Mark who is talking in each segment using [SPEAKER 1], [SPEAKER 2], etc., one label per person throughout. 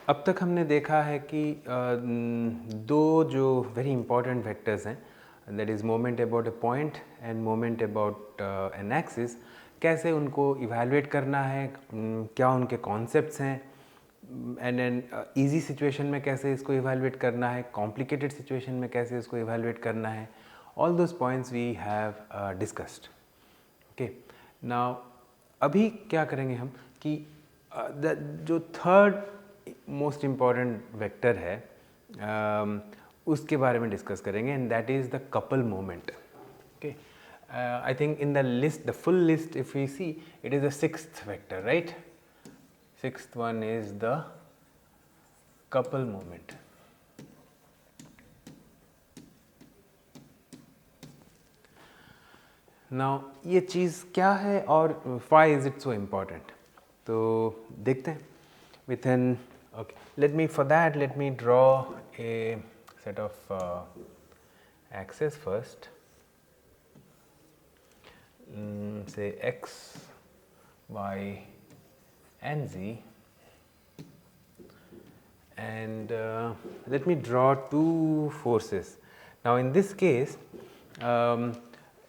[SPEAKER 1] अब तक हमने देखा है कि दो जो वेरी इंपॉर्टेंट वेक्टर्स हैं, that is moment about A point end moment about an axis, कैसे उनको इवैल्यूएट करना है, क्या उनके कॉन्सेप्ट्स हैं, एंड एन ईजी सिचुएशन में कैसे इसको इवैल्यूएट करना है, कॉम्प्लिकेटेड सिचुएशन में कैसे इसको इवैल्यूएट करना है, all those points we have discussed. Okay, now अभी क्या करेंगे हम कि जो थर्ड मोस्ट इम्पॉर्टेंट वेक्टर है उसके बारे में डिस्कस करेंगे, and that is the couple moment. Okay, I think in the list, the full list, if we see, it is the sixth vector, right? Sixth one is the couple moment. Now ये चीज़ क्या है और why is it so important? तो देखते हैं. Within, okay, for that let me draw a set of axes first. Say x, y and z, and let me draw two forces. Now in this case,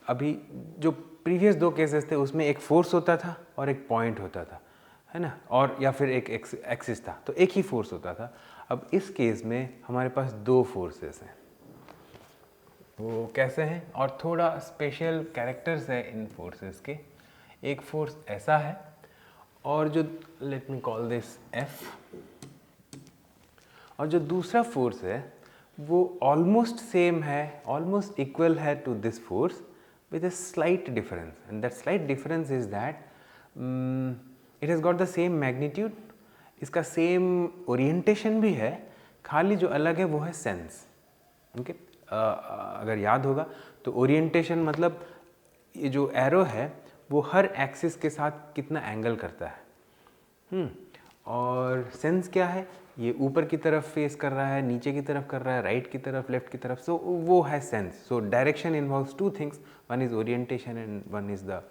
[SPEAKER 1] अभी जो previous दो cases थे उसमें एक force होता था और एक पॉइंट होता था, है ना, और या फिर एक एक्सिस था, तो एक ही फोर्स होता था. अब इस केस में हमारे पास दो फोर्सेस हैं. वो कैसे हैं और थोड़ा स्पेशल कैरेक्टर्स है इन फोर्सेस के. एक फोर्स ऐसा है, और जो let me call this F, और जो दूसरा फोर्स है वो ऑलमोस्ट सेम है, ऑलमोस्ट इक्वल है to this force with a slight difference, and that slight difference is that it has got the same magnitude, इसका सेम ओरिएंटेशन भी है, खाली जो अलग है वो है सेंस. ओके, अगर याद होगा तो ओरिएंटेशन मतलब ये जो एरो है वो हर एक्सिस के साथ कितना एंगल करता है. और सेंस क्या है, ये ऊपर की तरफ फेस कर रहा है, नीचे की तरफ कर रहा है, राइट की तरफ, लेफ्ट की तरफ, सो वो है sense. So direction involves two things, one is orientation and one is the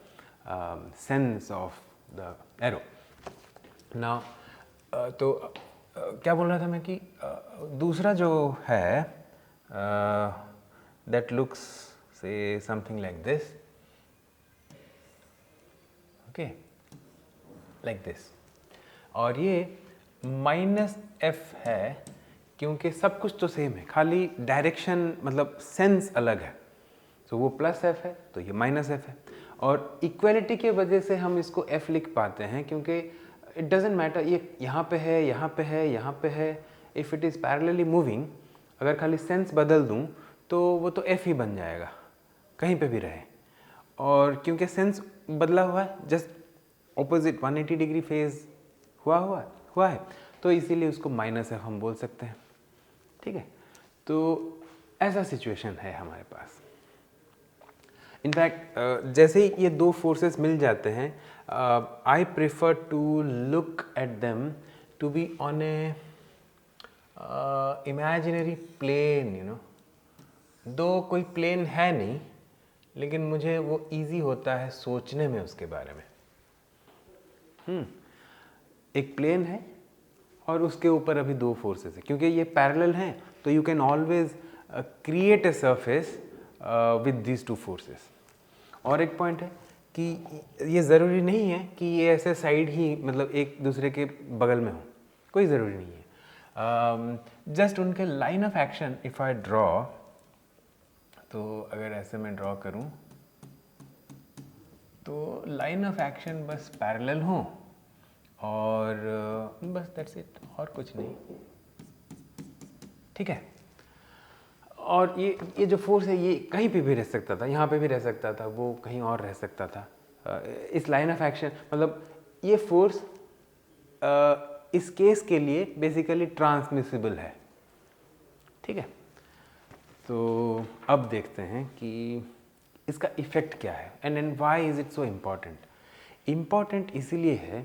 [SPEAKER 1] sense of the arrow. Now तो क्या बोल रहा था मैं कि दूसरा जो है दैट लुक्स से something like this. Okay, like this, और ये -f है क्योंकि सब कुछ तो सेम है, खाली डायरेक्शन मतलब सेंस अलग है. सो वो +f है तो ये -f है, और इक्वलिटी के वजह से हम इसको f लिख पाते हैं क्योंकि इट डजेंट मैटर ये यहाँ पे है, यहाँ पे है, यहाँ पे है. If it is parallelly moving, अगर खाली सेंस बदल दूँ तो वो तो f ही बन जाएगा कहीं पे भी रहे. और क्योंकि सेंस बदला हुआ है, जस्ट ऑपोजिट 180 डिग्री फेज हुआ है, तो इसीलिए उसको -f हम बोल सकते हैं. ठीक है, तो ऐसा सिचुएशन है हमारे पास. इनफैक्ट जैसे ही ये दो फोर्सेस मिल जाते हैं, I prefer to look at them to be on a imaginary plane. You know, दो कोई प्लेन है नहीं, लेकिन मुझे वो इजी होता है सोचने में उसके बारे में. एक प्लेन है और उसके ऊपर अभी दो फोर्सेस है, क्योंकि ये पैरेलल हैं तो you can always create a surface with these two forces. और एक पॉइंट है कि ये ज़रूरी नहीं है कि ये ऐसे साइड ही मतलब एक दूसरे के बगल में हो, कोई ज़रूरी नहीं है. जस्ट उनके line of action if I draw, तो अगर ऐसे मैं ड्रॉ करूं तो लाइन ऑफ एक्शन बस पैरेलल हो और बस दैट्स इट, और कुछ नहीं. ठीक है, और ये जो फोर्स है ये कहीं पे भी रह सकता था, यहाँ पे भी रह सकता था, वो कहीं और रह सकता था. इस लाइन ऑफ एक्शन मतलब ये फोर्स इस केस के लिए बेसिकली ट्रांसमिसिबल है. ठीक है, तो अब देखते हैं कि इसका इफ़ेक्ट क्या है, and why is it so important. Important इसीलिए है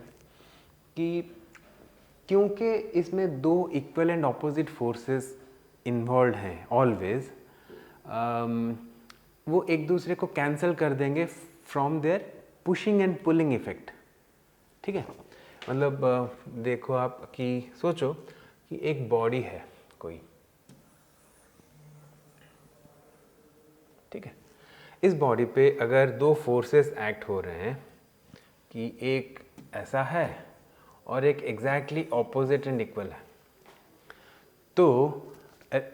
[SPEAKER 1] कि क्योंकि इसमें दो equal and opposite forces involve हैं ऑलवेज, वो एक दूसरे को कैंसिल कर देंगे from their pushing and pulling effect. ठीक है, मतलब देखो आप कि सोचो कि एक बॉडी है कोई, ठीक है, इस बॉडी पे अगर दो फोर्सेस एक्ट हो रहे हैं कि एक ऐसा है और एक एग्जैक्टली ऑपोजिट एंड इक्वल है, तो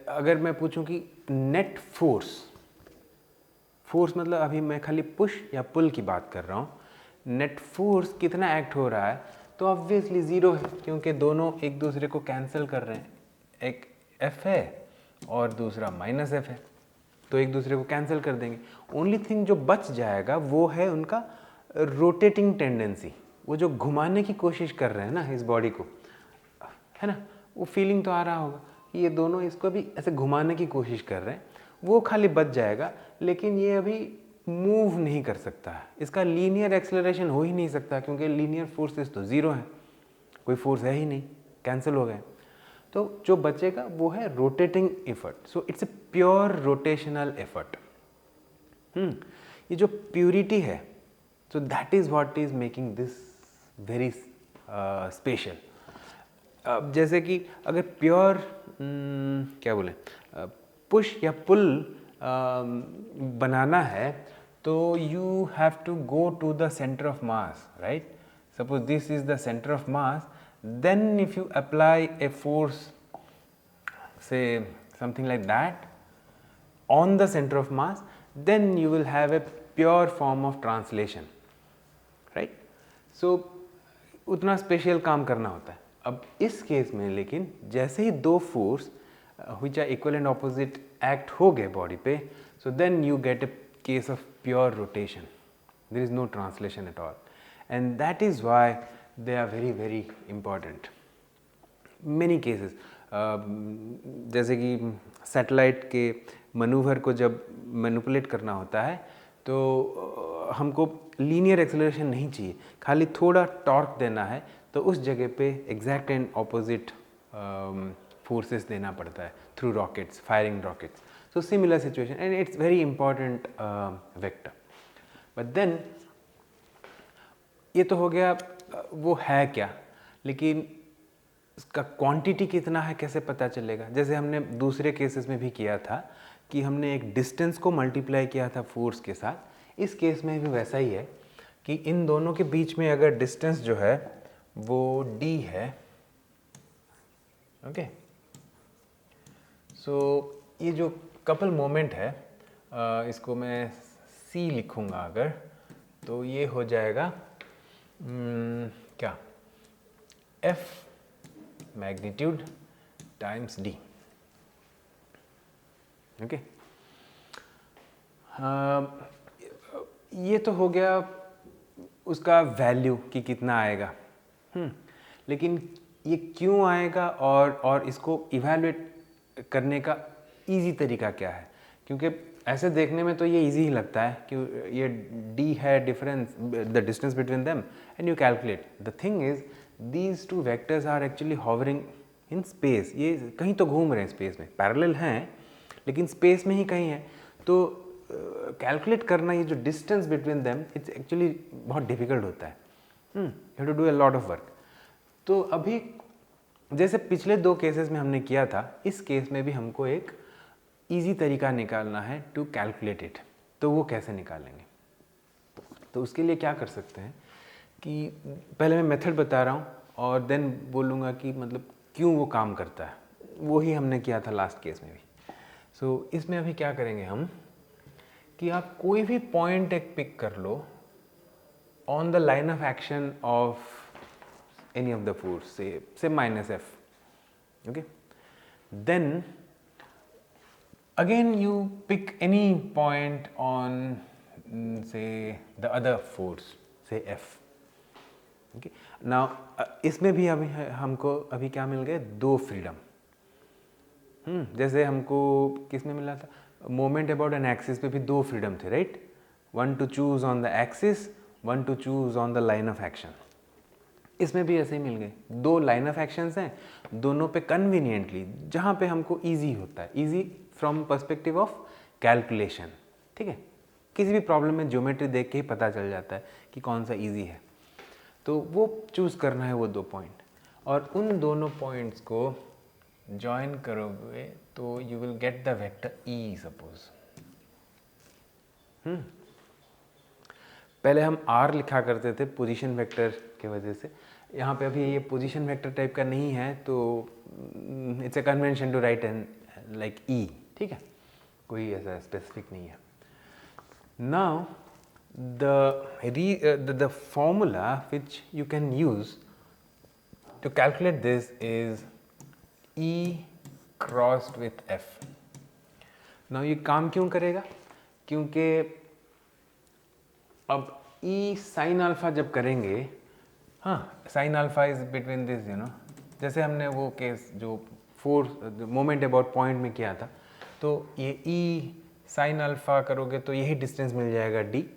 [SPEAKER 1] अगर मैं पूछूं कि नेट फोर्स, फोर्स मतलब अभी मैं खाली पुश या पुल की बात कर रहा हूँ, नेट फोर्स कितना एक्ट हो रहा है, तो ऑब्वियसली ज़ीरो है, क्योंकि दोनों एक दूसरे को कैंसिल कर रहे हैं। एक F है और दूसरा माइनस F है, तो एक दूसरे को कैंसिल कर देंगे। ओनली थिंग जो बच जाएगा वो है उनका रोटेटिंग टेंडेंसी, वो जो घुमाने की कोशिश कर रहे हैं ना इस बॉडी को, है ना, वो फीलिंग तो आ रहा होगा कि ये दोनों इसको भी ऐसे घुमाने की कोशिश कर रहे हैं, वो खाली बच जाएगा। लेकिन ये अभी मूव नहीं कर सकता है, इसका लीनियर एक्सेलरेशन हो ही नहीं सकता, क्योंकि लीनियर फोर्सेस तो ज़ीरो हैं, कोई फोर्स है ही नहीं, कैंसिल हो गए। तो जो बचेगा वो है rotating effort, so it's a pure rotational effort. ये जो प्यूरिटी है, so that is what is making this very special. अब जैसे कि अगर प्योर क्या बोले पुश या पुल बनाना है, तो you have to go to the centre of mass, right? Suppose this is the centre of mass, then if you apply a force, say something like that, on the center of mass, then you will have a pure form of translation, right? So उतना special काम करना होता है। अब इस case में लेकिन जैसे ही दो force which are equal and opposite act हो गए बॉडी पे, so then you get a case of pure rotation, there is no translation at all, and that is why they are very very important. Many cases जैसे कि satellite के manoeuvre को जब manipulate करना होता है, तो हमको लीनियर एक्सेलरेशन नहीं चाहिए, खाली थोड़ा टॉर्क देना है, तो उस जगह पे एग्जैक्ट एंड ऑपोजिट फोर्सेस देना पड़ता है through rockets, firing rockets. So similar situation and it's very important vector. But then ये तो हो गया वो है क्या, लेकिन इसका क्वांटिटी कितना है कैसे पता चलेगा? जैसे हमने दूसरे केसेस में भी किया था कि हमने एक डिस्टेंस को मल्टीप्लाई किया था फोर्स के साथ, इस केस में भी वैसा ही है कि इन दोनों के बीच में अगर डिस्टेंस जो है वो d है, ओके, सो ये जो कपल मोमेंट है, इसको मैं c लिखूंगा अगर, तो ये हो जाएगा क्या, f magnitude times d, okay. ये तो हो गया उसका वैल्यू कि कितना आएगा, लेकिन ये क्यों आएगा और इसको इवैल्यूएट करने का इजी तरीका क्या है? क्योंकि ऐसे देखने में तो ये इजी ही लगता है कि ये d है difference, the distance between them, and you calculate. The thing is these two vectors are actually hovering in space, ये कहीं तो घूम रहे हैं स्पेस में, पैरेलल हैं लेकिन स्पेस में ही कहीं है, तो कैलकुलेट करना ये जो distance between them, it's actually बहुत डिफिकल्ट होता है, you have to do a lot of work. तो अभी जैसे पिछले दो केसेस में हमने किया था, इस केस में भी हमको एक इजी तरीका निकालना है टू कैलकुलेट इट। तो वो कैसे निकालेंगे? तो उसके लिए क्या कर सकते हैं कि पहले मैं मेथड बता रहा हूँ और देन बोलूँगा कि मतलब क्यों वो काम करता है। वो ही हमने किया था लास्ट केस में भी। सो इसमें अभी क्या करेंगे हम कि आप कोई भी पॉइंट एक पिक कर लो on the line of action of any of the force, say minus f, okay, then again you pick any point on say the other force, say f, okay. now इसमें भी अभी हमको अभी क्या मिल गए, दो फ्रीडम। जैसे हमको किस में मिला था, मोमेंट अबाउट एन एक्सिस पे भी दो फ्रीडम थे, right? One two choose on the axis, one two choose on the line of action. इसमें भी ऐसे ही मिल गए, दो लाइन ऑफ एक्शंस हैं, दोनों पे कन्वीनियंटली जहाँ पे हमको इजी होता है, easy from perspective of calculation, ठीक है। किसी भी प्रॉब्लम में ज्योमेट्री देख के ही पता चल जाता है कि कौन सा इजी है, तो वो चूज़ करना है वो दो पॉइंट, और उन दोनों पॉइंट्स को ज्वाइन करोगे तो you will get the vector E suppose. पहले हम आर लिखा करते थे पोजीशन वेक्टर के वजह से, यहाँ पे अभी ये पोजीशन वेक्टर टाइप का नहीं है तो it's a convention to write N like E, ठीक है, कोई ऐसा स्पेसिफिक नहीं है। Now the formula which you can use to calculate this is E crossed with F. Now ये काम क्यों करेगा? क्योंकि अब E sin अल्फा जब करेंगे, हाँ sin alpha is between this you know, जैसे हमने वो केस जो फोर्स मोमेंट अबाउट पॉइंट में किया था, तो ये E sin अल्फा करोगे तो यही डिस्टेंस मिल जाएगा D,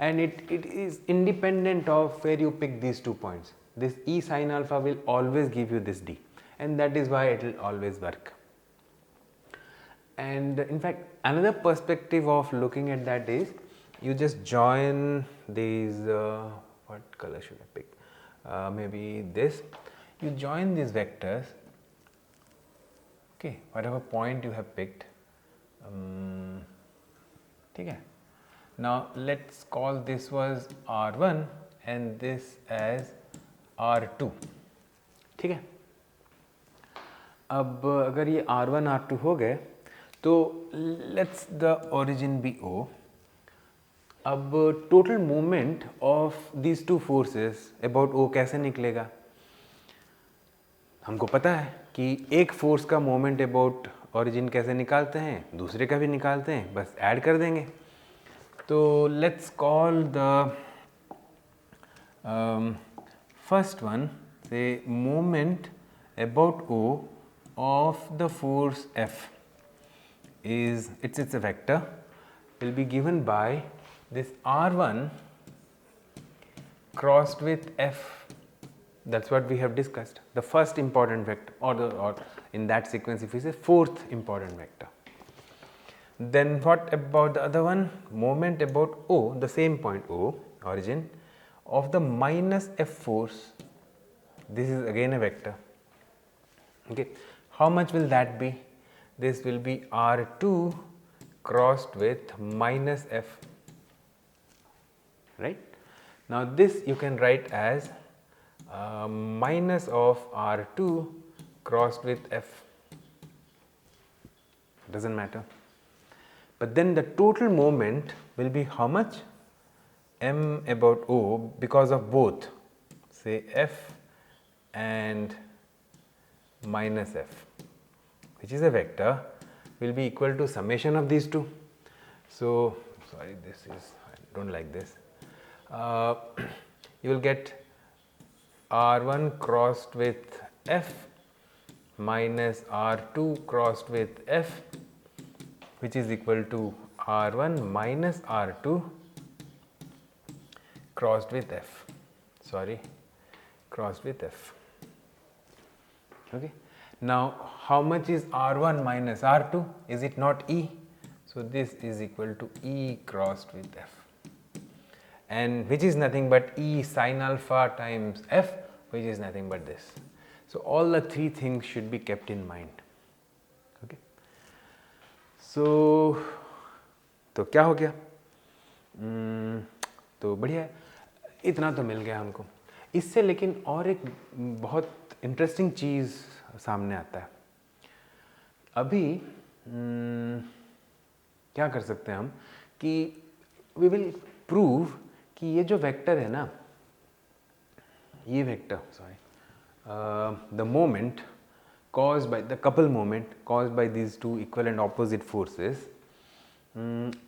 [SPEAKER 1] and it is independent of where you pick these 2 points. This E sin alpha will always give you this D, and that is why it will always work. And in fact, another perspective of looking at that is you just join these what color should I pick, maybe this, you join these vectors, okay, whatever point you have picked, ठीक है. Now let's call this was R1 and this as R2, ठीक है. अब अगर ये R1 R2 हो गए तो let's the origin be O. अब total moment of these two forces about O कैसे निकलेगा? हमको पता है कि एक फोर्स का मोमेंट अबाउट ओरिजिन कैसे निकालते हैं, दूसरे का भी निकालते हैं, बस ऐड कर देंगे. तो let's call the first one, say moment about O of the force F is it's a vector, will be given by this R1 crossed with F. That's what we have discussed, the first important vector, or in that sequence if we say fourth important vector. Then what about the other one? Moment about O, the same point O, origin, of the minus F force. This is again a vector. Okay, how much will that be? This will be R2 crossed with minus F, right? Now this you can write as minus of R2 crossed with F, doesn't matter. But then the total moment will be how much? M about O, because of both, say F and minus F, which is a vector, will be equal to summation of these two. So, sorry, this is, I don't like this. You will get R1 crossed with F minus R2 crossed with F, which is equal to R1 minus R2 crossed with F, sorry, crossed with F. Okay. Now, how much is R1 minus R2? Is it not E? So, this is equal to E crossed with F, and which is nothing but E sin alpha times F, which is nothing but this. So, all the three things should be kept in mind. Okay. So, तो क्या हो गया? तो बढ़िया है, इतना तो मिल गया हमको. इससे लेकिन और एक बहुत इंटरेस्टिंग चीज़ सामने आता है. अभी क्या कर सकते हैं हम कि वी विल प्रूव कि ये जो वेक्टर है ना, ये vector, sorry, the moment caused by the couple moment caused by these two equal and opposite forces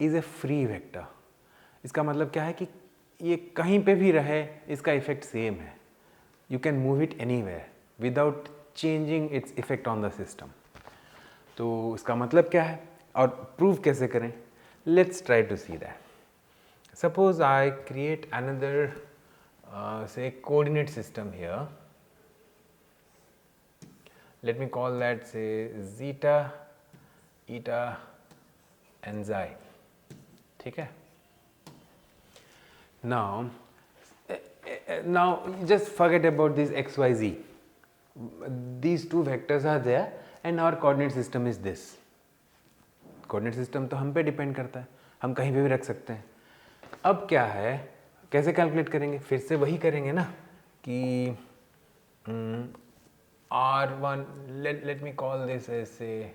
[SPEAKER 1] is a free vector. इसका मतलब क्या है कि ये कहीं पे भी रहे इसका इफेक्ट सेम है. You can move it anywhere without changing its effect on the system. तो इसका मतलब क्या है और प्रूव कैसे करें? Let's try to see that. Suppose I create another say coordinate system here. Let me call that say zeta, eta and xi. ठीक है? Now just forget about this x, y, z. These two vectors are there and our coordinate system is this. Coordinate system तो हम पे depend करता है, हम कहीं पे भी रख सकते हैं। अब क्या है, कैसे कैलकुलेट करेंगे, फिर से वही करेंगे ना कि R1, let me call this as say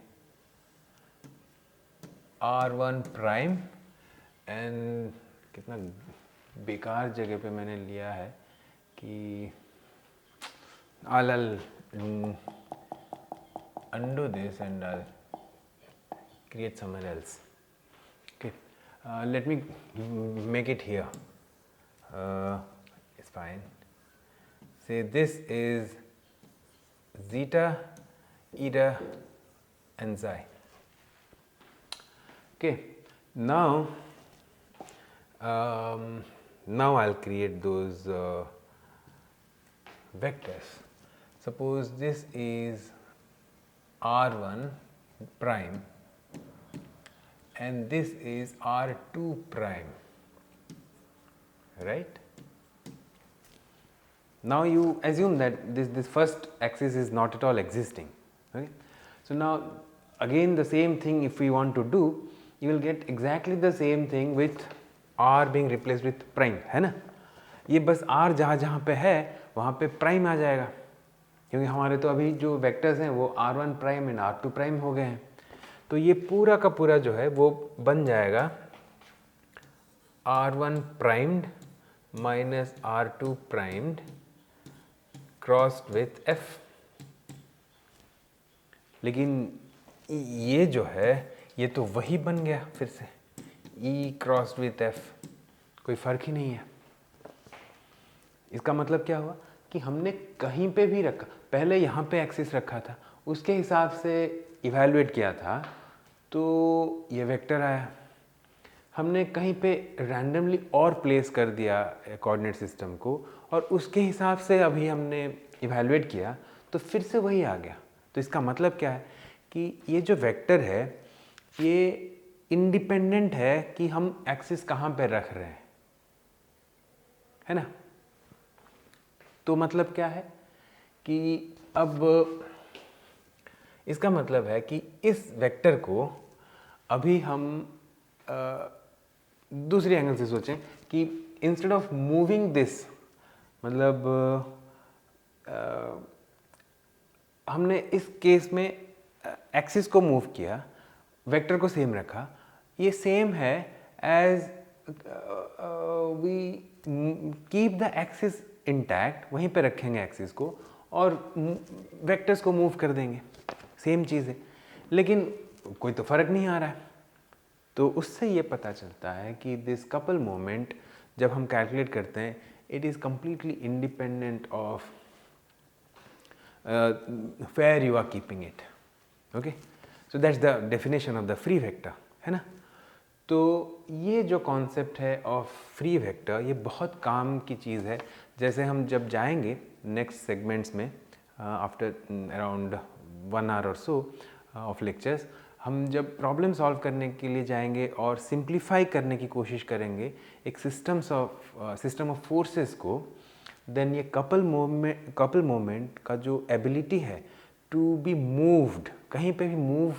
[SPEAKER 1] R1 prime, and कितना बेकार जगह पे मैंने लिया है कि I'll undo this and I'll create somewhere else. Okay, let me make it here. It's fine. Say this is zeta, eta and xi. Okay, now I'll create those vectors. Suppose this is R1 prime and this is R2 prime, right? Now you assume that this first axis is not at all existing. Okay? So now again the same thing, if we want to do, you will get exactly the same thing with R being replaced with prime, है ना? ये बस R जहाँ जहाँ पे है वहाँ पे प्राइम आ जाएगा, क्योंकि हमारे तो अभी जो वेक्टर्स हैं वो R1 prime and R2 prime हो गए हैं। तो ये पूरा का पूरा जो है वो बन जाएगा R1 primed minus R2 primed crossed with F। लेकिन ये जो है ये तो वही बन गया फिर से, E क्रॉस्ड विथ F, कोई फ़र्क ही नहीं है। इसका मतलब क्या हुआ कि हमने कहीं पे भी रखा, पहले यहाँ पे एक्सिस रखा था, उसके हिसाब से इवैल्यूएट किया था तो ये वेक्टर आया। हमने कहीं पे रैंडमली और प्लेस कर दिया कोऑर्डिनेट सिस्टम को और उसके हिसाब से अभी हमने इवैल्यूएट किया तो फिर से वही आ गया। तो इसका मतलब क्या है कि ये जो वेक्टर है ये इंडिपेंडेंट है कि हम एक्सिस कहाँ पे रख रहे हैं, है ना? तो मतलब क्या है कि अब इसका मतलब है कि इस वेक्टर को अभी हम दूसरी एंगल से सोचें कि इंस्टेड ऑफ मूविंग दिस, मतलब हमने इस केस में एक्सिस को मूव किया, वेक्टर को सेम रखा, ये सेम है as we keep the axis intact, वहीं पे रखेंगे एक्सिस को और वेक्टर्स को मूव कर देंगे, सेम चीज़ है, लेकिन कोई तो फ़र्क नहीं आ रहा है। तो उससे ये पता चलता है कि दिस कपल मोमेंट जब हम कैलकुलेट करते हैं it is completely independent of where you are keeping it. Okay, so that's the definition of the free vector, है ना? तो ये जो कॉन्सेप्ट है ऑफ फ्री वेक्टर ये बहुत काम की चीज़ है। जैसे हम जब जाएंगे नेक्स्ट सेगमेंट्स में आफ्टर अराउंड 1 आवर और सो ऑफ लेक्चर्स, हम जब प्रॉब्लम सॉल्व करने के लिए जाएंगे और सिंप्लीफाई करने की कोशिश करेंगे एक सिस्टम ऑफ फोर्सेस को, देन ये कपल मोमेंट का जो एबिलिटी है टू बी मूव्ड, कहीं पे भी मूव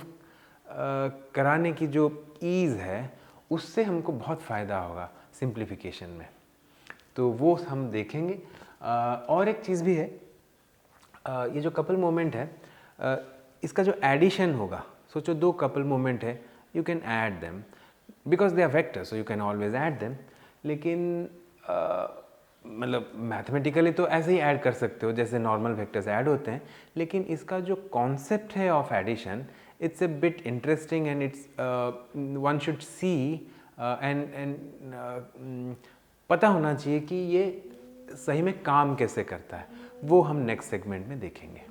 [SPEAKER 1] कराने की जो ईज़ है उससे हमको बहुत फ़ायदा होगा सिंप्लीफिकेशन में। तो वो हम देखेंगे। और एक चीज़ भी है, ये जो कपल मोमेंट है इसका जो एडिशन होगा, सोचो दो कपल मोमेंट है, you can add them because they are vector, so you can always add them. लेकिन मतलब मैथमेटिकली तो ऐसे ही ऐड कर सकते हो जैसे नॉर्मल वेक्टर्स ऐड होते हैं, लेकिन इसका जो कॉन्सेप्ट है of addition it's a bit interesting and it's one should see and पता होना चाहिए कि ये सही में काम कैसे करता है, वो हम नेक्स्ट सेगमेंट में देखेंगे।